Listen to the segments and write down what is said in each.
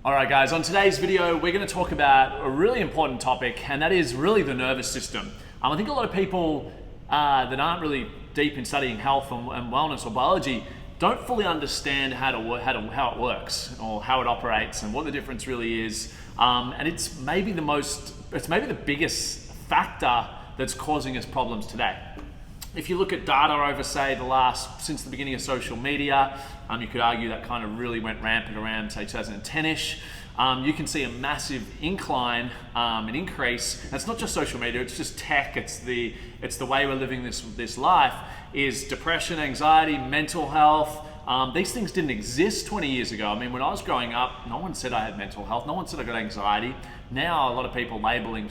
All right, guys, on today's video, we're going to talk about a really important topic, and that is really the nervous system. I think a lot of people that aren't really deep in studying health and wellness or biology don't fully understand how it works or how it operates and what the difference really is. And it's maybe the biggest factor that's causing us problems today. If you look at data over, say, since the beginning of social media, you could argue that kind of really went rampant around, say, 2010-ish. You can see a massive incline, an increase. And it's not just social media; it's just tech. It's the way we're living this life. Is depression, anxiety, mental health. These things didn't exist 20 years ago. I mean, when I was growing up, no one said I had mental health. No one said I got anxiety. Now, a lot of people labeling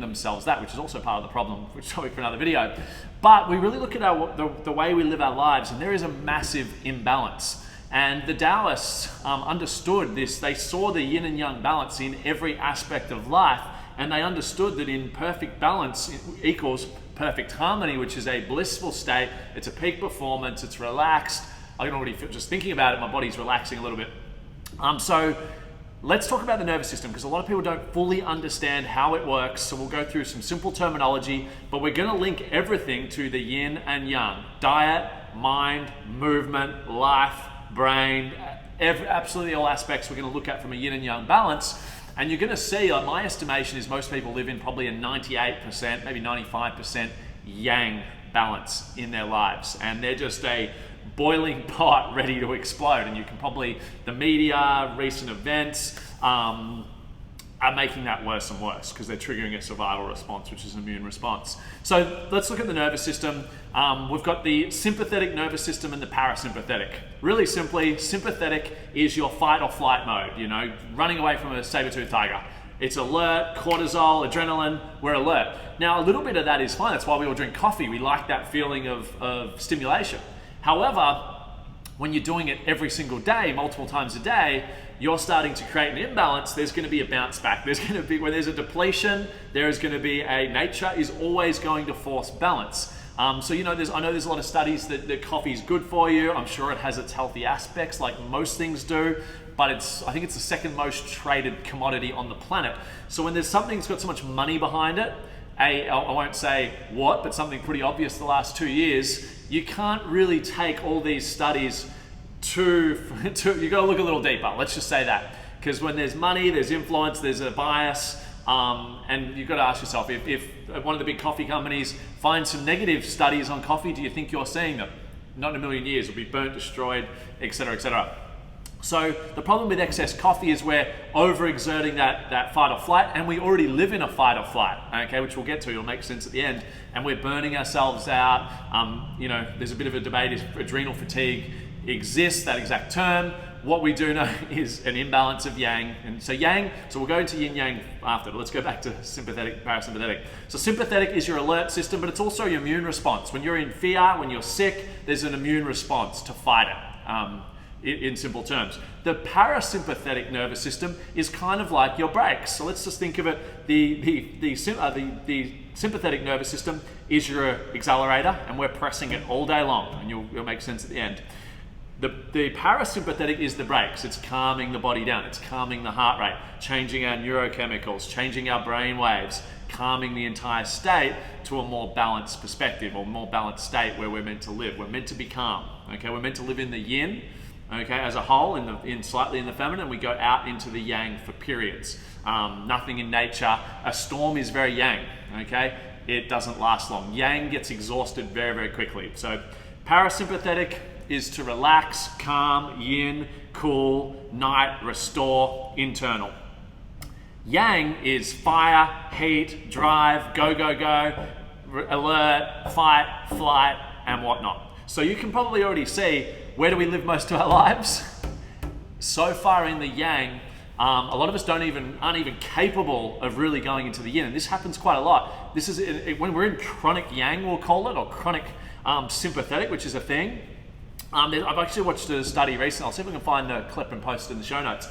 themselves that, which is also part of the problem, which is topic for another video. But we really look at the way we live our lives, and there is a massive imbalance. And the Taoists understood this. They saw the yin and yang balance in every aspect of life, and they understood that in perfect balance equals perfect harmony, which is a blissful state. It's a peak performance. It's relaxed. I can already feel, just thinking about it, my body's relaxing a little bit. So let's talk about the nervous system, because a lot of people don't fully understand how it works. So we'll go through some simple terminology, but we're going to link everything to the yin and yang: diet, mind, movement, life, brain, absolutely all aspects we're going to look at from a yin and yang balance. And you're going to see, my estimation is most people live in probably a 98%, maybe 95% yang balance in their lives. And they're just a boiling pot ready to explode. And you can probably, the media, recent events are making that worse and worse because they're triggering a survival response, which is an immune response. So let's look at the nervous system. We've got the sympathetic nervous system and the parasympathetic. Really simply, sympathetic is your fight or flight mode, running away from a saber-toothed tiger. It's alert, cortisol, adrenaline, we're alert. Now, a little bit of that is fine. That's why we all drink coffee. We like that feeling of stimulation. However, when you're doing it every single day, multiple times a day, you're starting to create an imbalance. There's going to be a bounce back. There's going to be, when there's a depletion, there is going to be nature is always going to force balance. So I know there's a lot of studies that coffee is good for you. I'm sure it has its healthy aspects, like most things do, but I think it's the second most traded commodity on the planet. So when there's something that's got so much money behind it, I won't say what, but something pretty obvious the last 2 years, you can't really take all these studies you got to look a little deeper. Let's just say that, because when there's money, there's influence, there's a bias, and you've got to ask yourself, if one of the big coffee companies finds some negative studies on coffee, do you think you're seeing them? Not in a million years. It'll be burnt, destroyed, etc., etc. So the problem with excess coffee is we're overexerting that fight or flight, and we already live in a fight or flight, okay, which we'll get to. It'll make sense at the end. And we're burning ourselves out. There's a bit of a debate if adrenal fatigue exists, that exact term. What we do know is an imbalance of yang. And so we'll go into yin yang after, but let's go back to sympathetic, parasympathetic. So sympathetic is your alert system, but it's also your immune response. When you're in fear, when you're sick, there's an immune response to fight it, in simple terms. The parasympathetic nervous system is kind of like your brakes. So let's just think of it, the sympathetic nervous system is your accelerator, and we're pressing it all day long, and you'll make sense at the end. The parasympathetic is the brakes. It's calming the body down. It's calming the heart rate, changing our neurochemicals, changing our brain waves, calming the entire state to a more balanced perspective, or more balanced state where we're meant to live. We're meant to be calm. Okay, we're meant to live in the yin, okay, as a whole, slightly in the feminine. We go out into the yang for periods. Nothing in nature. A storm is very yang. Okay, it doesn't last long. Yang gets exhausted very, very quickly. So parasympathetic is to relax, calm, yin, cool, night, restore, internal. Yang is fire, heat, drive, go, go, go, alert, fight, flight, and whatnot. So you can probably already see, where do we live most of our lives? So far in the yang, a lot of us aren't even capable of really going into the yin, and this happens quite a lot. This is when we're in chronic yang, we'll call it, or chronic sympathetic, which is a thing. I've actually watched a study recently. I'll see if I can find the clip and post it in the show notes.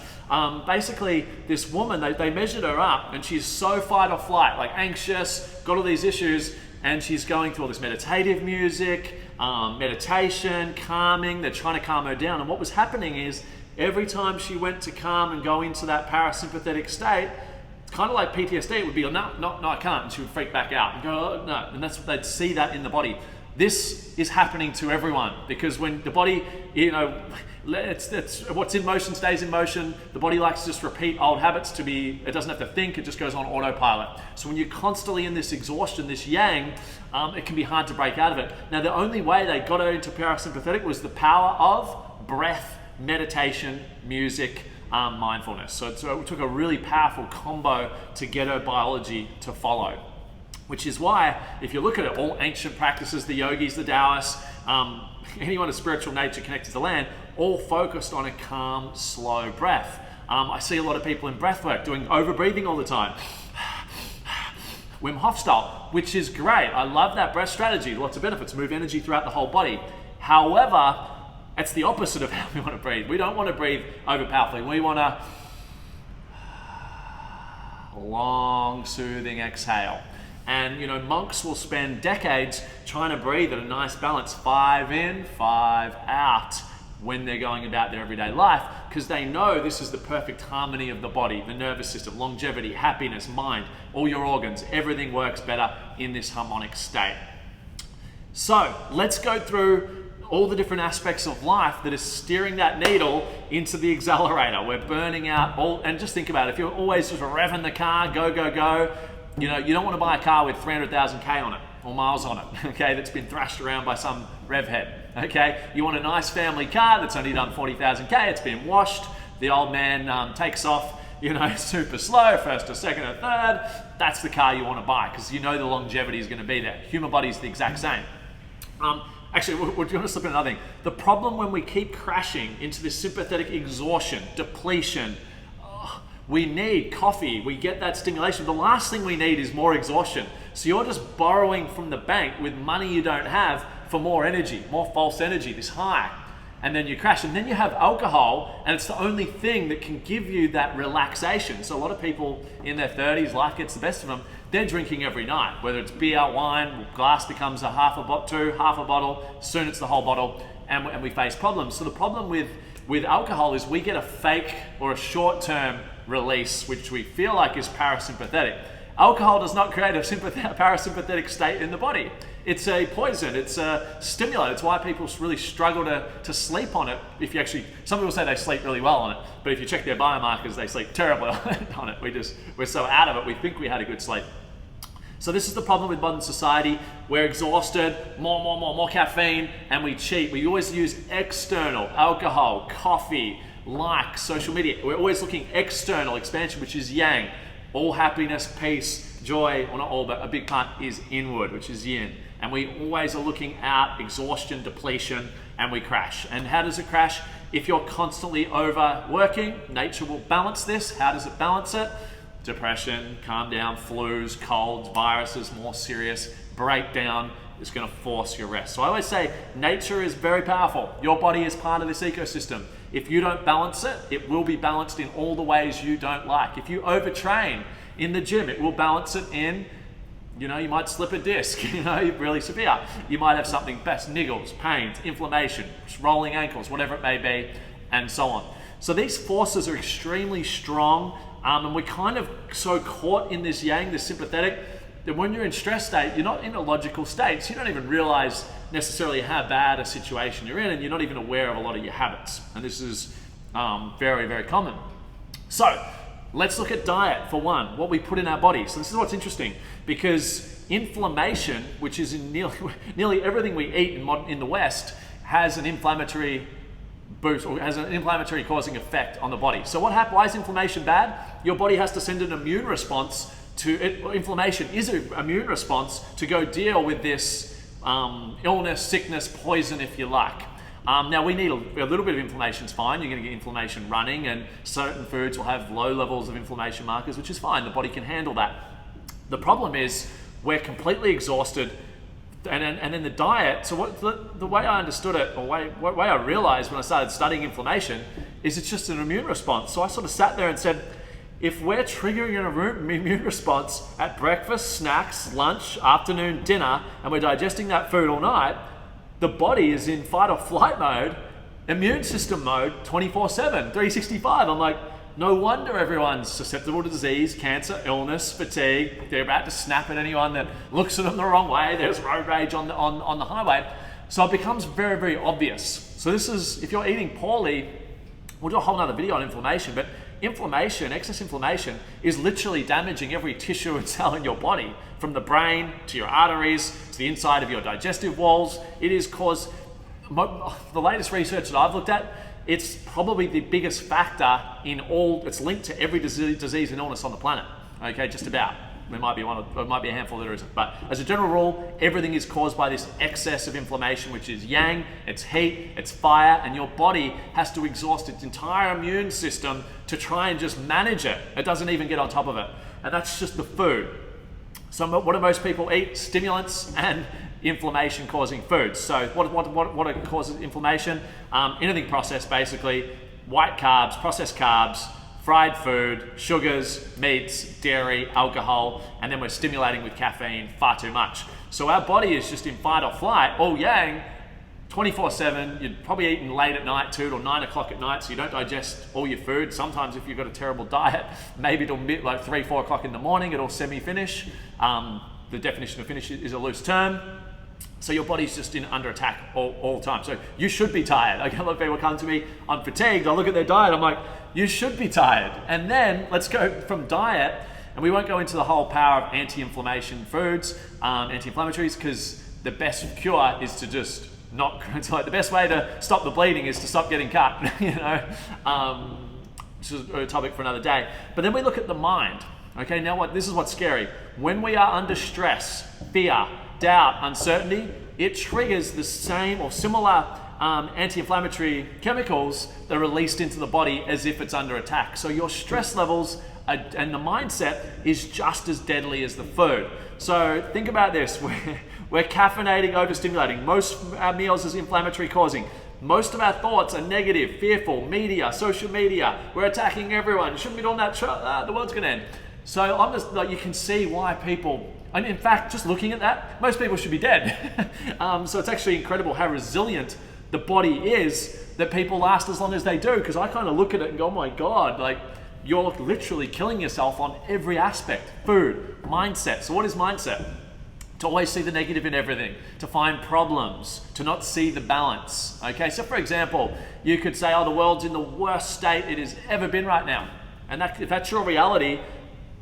Basically, this woman, they measured her up, and she's so fight or flight, like anxious, got all these issues, and she's going through all this meditative music, meditation, calming. They're trying to calm her down. And what was happening is every time she went to calm and go into that parasympathetic state, it's kind of like PTSD. It would be, no, I can't. And she would freak back out and go, oh, no. And they'd see that in the body. This is happening to everyone, because when the body, it's what's in motion stays in motion. The body likes to just repeat old habits it doesn't have to think, it just goes on autopilot. So when you're constantly in this exhaustion, this yang, it can be hard to break out of it. Now, the only way they got her into parasympathetic was the power of breath, meditation, music, mindfulness. So it took a really powerful combo to get her biology to follow. Which is why, if you look at it, all ancient practices, the yogis, the Taoists, anyone of spiritual nature connected to the land, all focused on a calm, slow breath. I see a lot of people in breath work doing over-breathing all the time. Wim Hof style, which is great. I love that breath strategy. Lots of benefits, move energy throughout the whole body. However, it's the opposite of how we want to breathe. We don't want to breathe over powerfully. We want a long, soothing exhale. And monks will spend decades trying to breathe at a nice balance, 5 in, 5 out, when they're going about their everyday life, because they know this is the perfect harmony of the body, the nervous system, longevity, happiness, mind, all your organs, everything works better in this harmonic state. So let's go through all the different aspects of life that is steering that needle into the accelerator. We're burning out and just think about it. If you're always just revving the car, go, go, go, you don't want to buy a car with 300,000 K on it or miles on it, okay, that's been thrashed around by some rev head, okay? You want a nice family car that's only done 40,000 K, it's been washed, the old man takes off, super slow, first or second or third. That's the car you want to buy, because the longevity is going to be there. Human body's the exact same. Actually, we're going to slip in another thing. The problem when we keep crashing into this sympathetic exhaustion, depletion, we need coffee, we get that stimulation. The last thing we need is more exhaustion. So you're just borrowing from the bank with money you don't have for more energy, more false energy, this high. And then you crash. And then you have alcohol, and it's the only thing that can give you that relaxation. So a lot of people in their 30s, life gets the best of them, they're drinking every night. Whether it's beer, wine, glass becomes a half a bottle, soon it's the whole bottle, and we face problems. So the problem with alcohol is we get a fake or a short-term release, which we feel like is parasympathetic. Alcohol does not create a parasympathetic state in the body. It's a poison, it's a stimulant. It's why people really struggle to sleep on it. Some people say they sleep really well on it, but if you check their biomarkers, they sleep terribly on it. We're so out of it, we think we had a good sleep. So this is the problem with modern society. We're exhausted, more caffeine, and we cheat. We always use external, alcohol, coffee, social media. We're always looking external expansion, which is yang. All happiness, peace, joy, or not all, but a big part is inward, which is yin. And we always are looking out, exhaustion, depletion, and we crash. And how does it crash? If you're constantly overworking, nature will balance this. How does it balance it? Depression, calm down, flus, colds, viruses, more serious, breakdown is going to force your rest. So I always say nature is very powerful. Your body is part of this ecosystem. If you don't balance it, it will be balanced in all the ways you don't like. If you overtrain in the gym, it will balance it in, you might slip a disc, really severe. You might have something best, niggles, pains, inflammation, rolling ankles, whatever it may be, and so on. So these forces are extremely strong, and we're kind of so caught in this yang, this sympathetic, that when you're in stress state, you're not in a logical state, so you don't even realize necessarily how bad a situation you're in, and you're not even aware of a lot of your habits. And this is very, very common. So let's look at diet for one, what we put in our body. So this is what's interesting, because inflammation, which is in nearly everything we eat in the West, has an inflammatory boost or has an inflammatory causing effect on the body. So why is inflammation bad? Your body has to send an immune response to it. Inflammation is an immune response to go deal with this illness, sickness, poison, if you like. Now we need a little bit of inflammation is fine. You're going to get inflammation running, and certain foods will have low levels of inflammation markers, which is fine. The body can handle that. The problem is we're completely exhausted, and then the diet. So the way I understood it, or way I realized when I started studying inflammation, is it's just an immune response. So I sort of sat there and said, if we're triggering an immune response at breakfast, snacks, lunch, afternoon, dinner, and we're digesting that food all night, the body is in fight or flight mode, immune system mode 24/7, 365. I'm like, no wonder everyone's susceptible to disease, cancer, illness, fatigue. They're about to snap at anyone that looks at them the wrong way. There's road rage on the highway. So it becomes very, very obvious. So this is, if you're eating poorly, we'll do a whole nother video on inflammation, but inflammation, excess inflammation, is literally damaging every tissue and cell in your body, from the brain to your arteries to the inside of your digestive walls. It is caused, the latest research that I've looked at, it's probably the biggest factor in all, it's linked to every disease and illness on the planet, okay, just about. There might be a handful that isn't, but as a general rule, everything is caused by this excess of inflammation, which is yang, it's heat, it's fire, and your body has to exhaust its entire immune system to try and just manage it. It doesn't even get on top of it, and that's just the food. So what do most people eat? Stimulants and inflammation-causing foods. So what causes inflammation? Anything processed, basically. White carbs, processed carbs, fried food, sugars, meats, dairy, alcohol, and then we're stimulating with caffeine far too much. So our body is just in fight or flight, all yang, 24/7. You're probably eating late at night too, or 9 o'clock at night, so you don't digest all your food. Sometimes if you've got a terrible diet, maybe it'll be like 3, 4 o'clock in the morning, it'll semi-finish. The definition of finish is a loose term. So your body's just under attack all the time. So you should be tired. Okay, a lot of people come to me, I'm fatigued, I look at their diet, I'm like, you should be tired. And then let's go from diet, and we won't go into the whole power of anti-inflammation foods, anti-inflammatories, because the best cure is to just not, it's like the best way to stop the bleeding is to stop getting cut, you know, which is a topic for another day. But then we look at the mind. Okay, now this is what's scary. When we are under stress, fear, doubt, uncertainty, it triggers the same or similar anti-inflammatory chemicals that are released into the body as if it's under attack. So your stress levels and the mindset is just as deadly as the food. So think about this, we're caffeinating, overstimulating. Most our meals is inflammatory causing. Most of our thoughts are negative, fearful, media, social media. We're attacking everyone. You shouldn't be doing that, the world's gonna end. So I'm just like, you can see why people, and in fact, just looking at that, most people should be dead. So it's actually incredible how resilient the body is that people last as long as they do. Because I kind of look at it and go, oh my God, like you're literally killing yourself on every aspect. Food, mindset. So what is mindset? To always see the negative in everything, to find problems, to not see the balance. Okay, so for example, you could say, oh, the world's in the worst state it has ever been right now. And if that's your reality,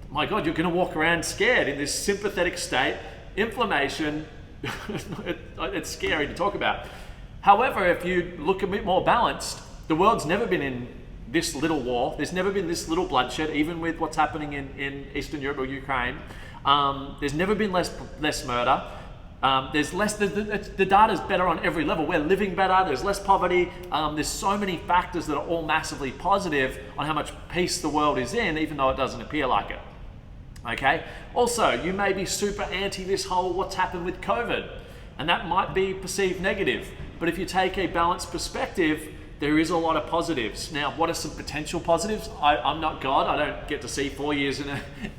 my God, you're going to walk around scared in this sympathetic state, inflammation. It's scary to talk about. However, if you look a bit more balanced, the world's never been in this little war. There's never been this little bloodshed, even with what's happening in Eastern Europe or Ukraine. There's never been less murder. There's less. The data's better on every level. We're living better. There's less poverty. There's so many factors that are all massively positive on how much peace the world is in, even though it doesn't appear like it. Okay. Also, you may be super anti this whole what's happened with COVID, and that might be perceived negative. But if you take a balanced perspective, there is a lot of positives. Now, what are some potential positives? I'm not God. I don't get to see 4 years in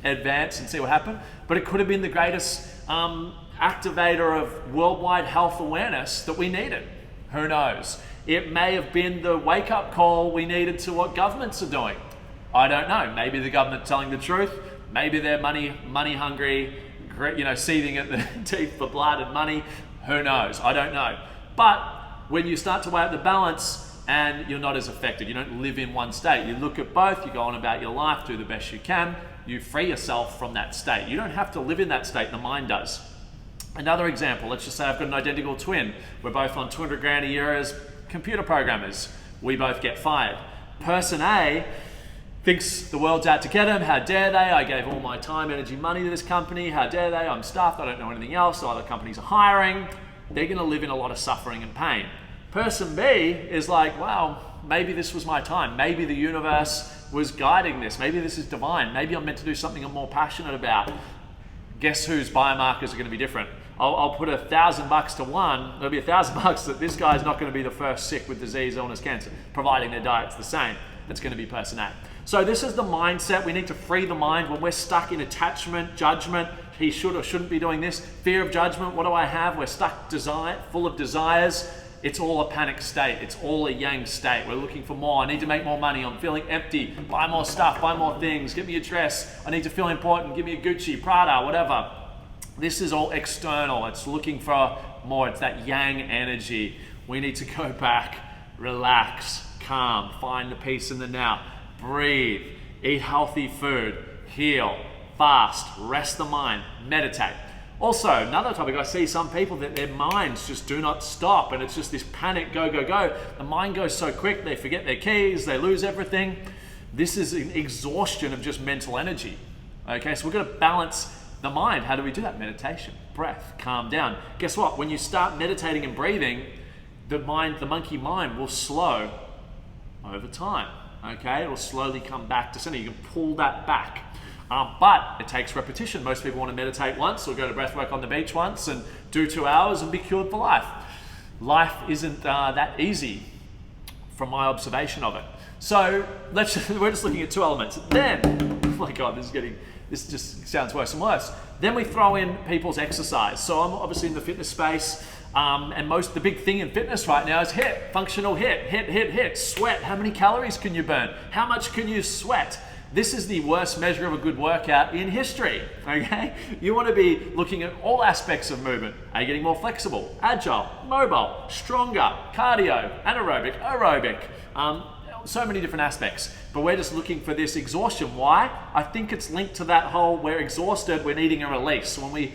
advance and see what happened. But it could have been the greatest activator of worldwide health awareness that we needed. Who knows? It may have been the wake-up call we needed to what governments are doing. I don't know. Maybe the government's telling the truth. Maybe they're money hungry, seething at the teeth for blood and money. Who knows? I don't know. But when you start to weigh up the balance and you're not as affected, you don't live in one state. You look at both, you go on about your life, do the best you can, you free yourself from that state. You don't have to live in that state, the mind does. Another example, let's just say I've got an identical twin. We're both on 200 grand a year as computer programmers. We both get fired. Person A thinks the world's out to get him. How dare they? I gave all my time, energy, money to this company. How dare they? I'm stuffed. I don't know anything else. So other companies are hiring. They're going to live in a lot of suffering and pain. Person B is like, wow, maybe this was my time. Maybe the universe was guiding this. Maybe this is divine. Maybe I'm meant to do something I'm more passionate about. Guess whose biomarkers are going to be different? I'll put $1,000 to one. There'll be $1,000 that this guy's not going to be the first sick with disease, illness, cancer, providing their diet's the same. It's going to be person A. So this is the mindset. We need to free the mind when we're stuck in attachment, judgment. He should or shouldn't be doing this. Fear of judgment. What do I have? We're stuck full of desires. it's all a panic state. It's all a yang state. We're looking for more. I need to make more money. I'm feeling empty. Buy more stuff, buy more things. Get me a dress. I need to feel important. Give me a Gucci, Prada, whatever. This is all external. It's looking for more. It's that yang energy. We need to go back, relax, calm, find the peace in the now, breathe, eat healthy food, heal, fast, rest the mind, meditate. Also, another topic, I see some people that their minds just do not stop, and it's just this panic, go, go, go. The mind goes so quick, they forget their keys, they lose everything. This is an exhaustion of just mental energy. Okay, so we're gonna balance the mind. How do we do that? Meditation, breath, calm down. Guess what? When you start meditating and breathing, the monkey mind will slow over time. Okay, it will slowly come back to center. You can pull that back. But it takes repetition. Most people want to meditate once or go to breathwork on the beach once and do 2 hours and be cured for life. Life isn't that easy from my observation of it. So we're just looking at 2 elements. Then, oh my God, this just sounds worse and worse. Then we throw in people's exercise. So I'm obviously in the fitness space. And the big thing in fitness right now is HIIT, functional HIIT, sweat. How many calories can you burn? How much can you sweat? This is the worst measure of a good workout in history, okay? You want to be looking at all aspects of movement. Are you getting more flexible, agile, mobile, stronger, cardio, anaerobic, aerobic, so many different aspects. But we're just looking for this exhaustion. Why? I think it's linked to that whole, we're exhausted, we're needing a release. When we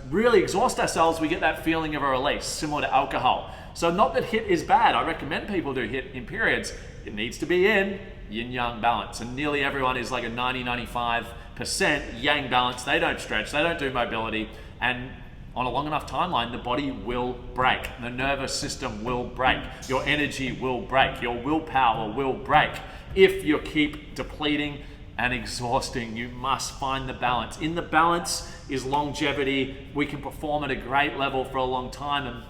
really exhaust ourselves, we get that feeling of a release, similar to alcohol. So not that HIIT is bad. I recommend people do HIIT in periods. It needs to be in yin-yang balance. And nearly everyone is like a 90-95% yang balance. They don't stretch, they don't do mobility. And on a long enough timeline, the body will break. The nervous system will break. Your energy will break. Your willpower will break. If you keep depleting and exhausting, you must find the balance. In the balance is longevity. We can perform at a great level for a long time. And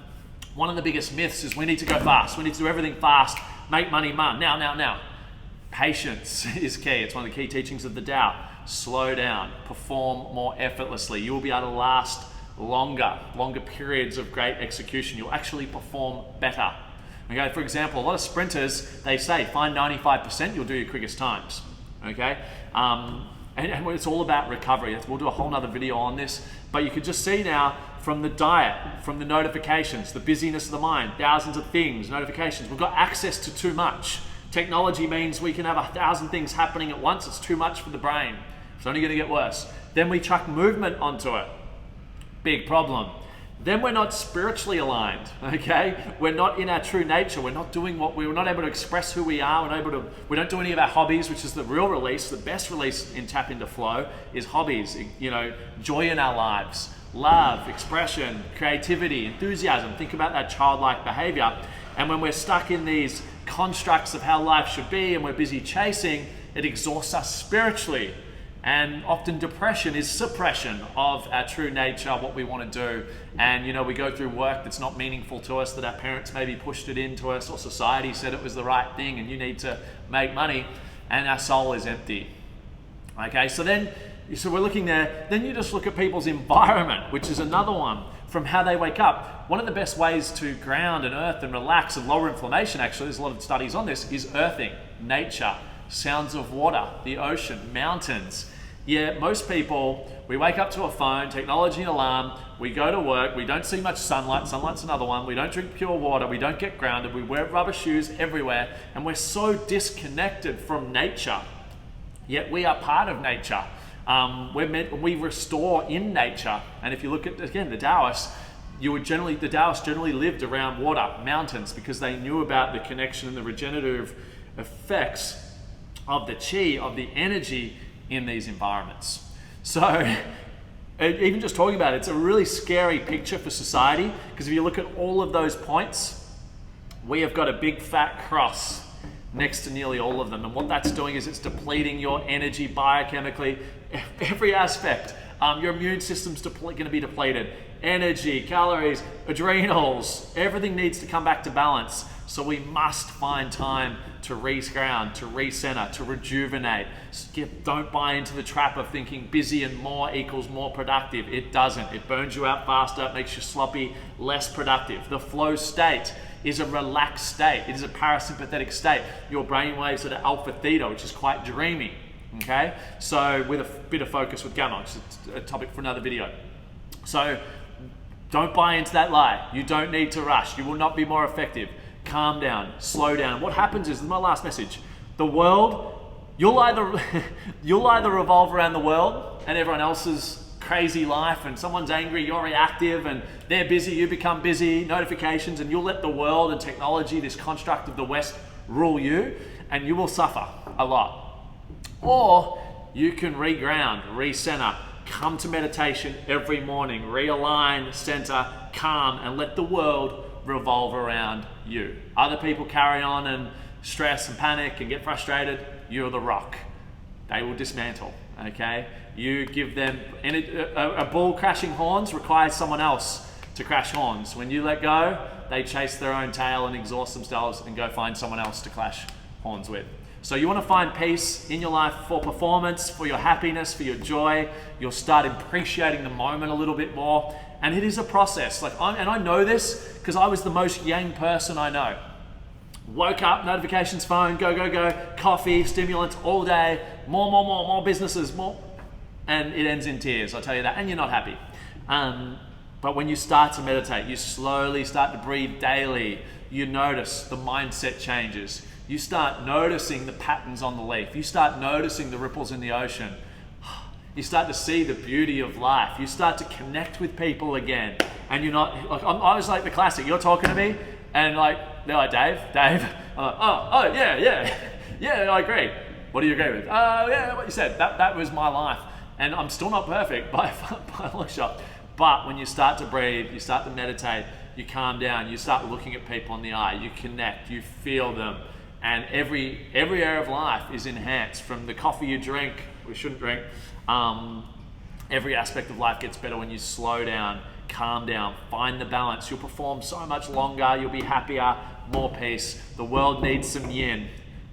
one of the biggest myths is we need to go fast. We need to do everything fast. Make money, now. Patience is key. It's one of the key teachings of the Tao. Slow down, perform more effortlessly. You will be able to last longer periods of great execution. You'll actually perform better. Okay, for example, a lot of sprinters, they say find 95%, you'll do your quickest times. Okay, and it's all about recovery. We'll do a whole nother video on this, but you can just see now from the diet, from the notifications, the busyness of the mind, thousands of things, notifications. We've got access to too much. Technology means we can have 1,000 things happening at once. It's too much for the brain. It's only going to get worse. Then we chuck movement onto it. Big problem. Then we're not spiritually aligned, okay? We're not in our true nature. We're not doing we're not able to express who we are. We don't do any of our hobbies, which is the real release. The best release in Tap Into Flow is hobbies, joy in our lives, love, expression, creativity, enthusiasm. Think about that childlike behavior. And when we're stuck in these constructs of how life should be and we're busy chasing, it exhausts us spiritually. And often depression is suppression of our true nature, what we want to do. And we go through work that's not meaningful to us, that our parents maybe pushed it into us, or society said it was the right thing and you need to make money, and our soul is empty. Okay, so we're looking there. Then you just look at people's environment, which is another one, from how they wake up. One of the best ways to ground and earth and relax and lower inflammation, actually, there's a lot of studies on this, is earthing, nature, sounds of water, the ocean, mountains. Yeah, most people, we wake up to a phone, technology and alarm, we go to work, we don't see much sunlight's another one, we don't drink pure water, we don't get grounded, we wear rubber shoes everywhere, and we're so disconnected from nature. Yet we are part of nature. We restore in nature. And if you look at, again, the Taoists, the Taoists generally lived around water, mountains, because they knew about the connection and the regenerative effects of the chi, of the energy in these environments. So even just talking about it, it's a really scary picture for society, because if you look at all of those points, we have got a big fat cross next to nearly all of them. And what that's doing is it's depleting your energy biochemically, every aspect. Your immune system's going to be depleted. Energy, calories, adrenals, everything needs to come back to balance. So we must find time to ground, to recenter, to rejuvenate. Don't buy into the trap of thinking busy and more equals more productive. It doesn't. It burns you out faster, it makes you sloppy, less productive. The flow state is a relaxed state. It is a parasympathetic state. Your brain waves at alpha theta, which is quite dreamy. Okay, so with a bit of focus with gamma, which is a topic for another video. So don't buy into that lie. You don't need to rush. You will not be more effective. Calm down, slow down. What happens is, this is my last message, the world, you'll either revolve around the world and everyone else's crazy life, and someone's angry, you're reactive, and they're busy, you become busy, notifications, and you'll let the world and technology, this construct of the West, rule you, and you will suffer a lot. Or you can reground, recenter, come to meditation every morning, realign, center, calm, and let the world revolve around you. Other people carry on and stress and panic and get frustrated. You're the rock. They will dismantle, okay? You give them, and a bull crashing horns requires someone else to crash horns. When you let go, they chase their own tail and exhaust themselves and go find someone else to clash horns with. So you want to find peace in your life for performance, for your happiness, for your joy. You'll start appreciating the moment a little bit more. And it is a process. And I know this because I was the most yang person I know. Woke up, notifications, phone, go, go, go, coffee, stimulants all day, more businesses, more. And it ends in tears, I'll tell you that. And you're not happy. But when you start to meditate, you slowly start to breathe daily. You notice the mindset changes. You start noticing the patterns on the leaf. You start noticing the ripples in the ocean. You start to see the beauty of life. You start to connect with people again. And you're not, like, I was like the classic, you're talking to me, and like, they're like, Dave. I'm like, yeah, I agree. What do you agree with? Yeah, what you said. That was my life. And I'm still not perfect by a long shot. But when you start to breathe, you start to meditate, you calm down, you start looking at people in the eye, you connect, you feel them. And every area of life is enhanced, from the coffee you drink, we shouldn't drink. Every aspect of life gets better when you slow down, calm down, find the balance. You'll perform so much longer, you'll be happier, more peace. The world needs some yin,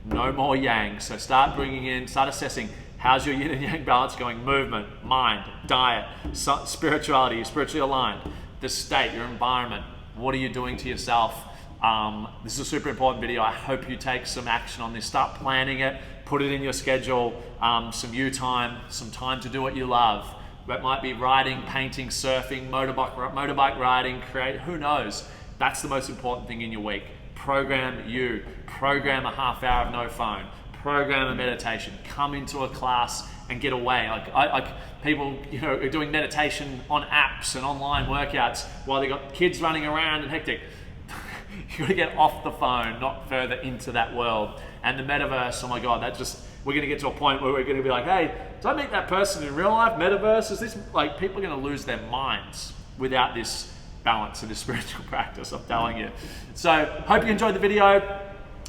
no more yang. So start assessing, how's your yin and yang balance going? Movement, mind, diet, spirituality, you're spiritually aligned, the state, your environment. What are you doing to yourself? This is a super important video. I hope you take some action on this. Start planning it, put it in your schedule, some you time, some time to do what you love. That might be riding, painting, surfing, motorbike riding, who knows? That's the most important thing in your week. Program a half hour of no phone, program a meditation, come into a class and get away. Like people, are doing meditation on apps and online workouts while they got kids running around and hectic. You got to get off the phone, not further into that world. And the metaverse, oh my God, we're going to get to a point where we're going to be like, hey, did I meet that person in real life? Metaverse, is this, like, people are going to lose their minds without this balance and this spiritual practice, I'm telling you. So, hope you enjoyed the video.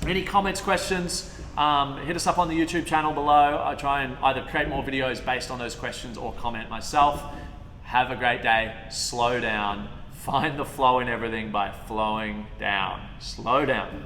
Any comments, questions, hit us up on the YouTube channel below. I try and either create more videos based on those questions or comment myself. Have a great day, slow down. Find the flow in everything by flowing down. Slow down.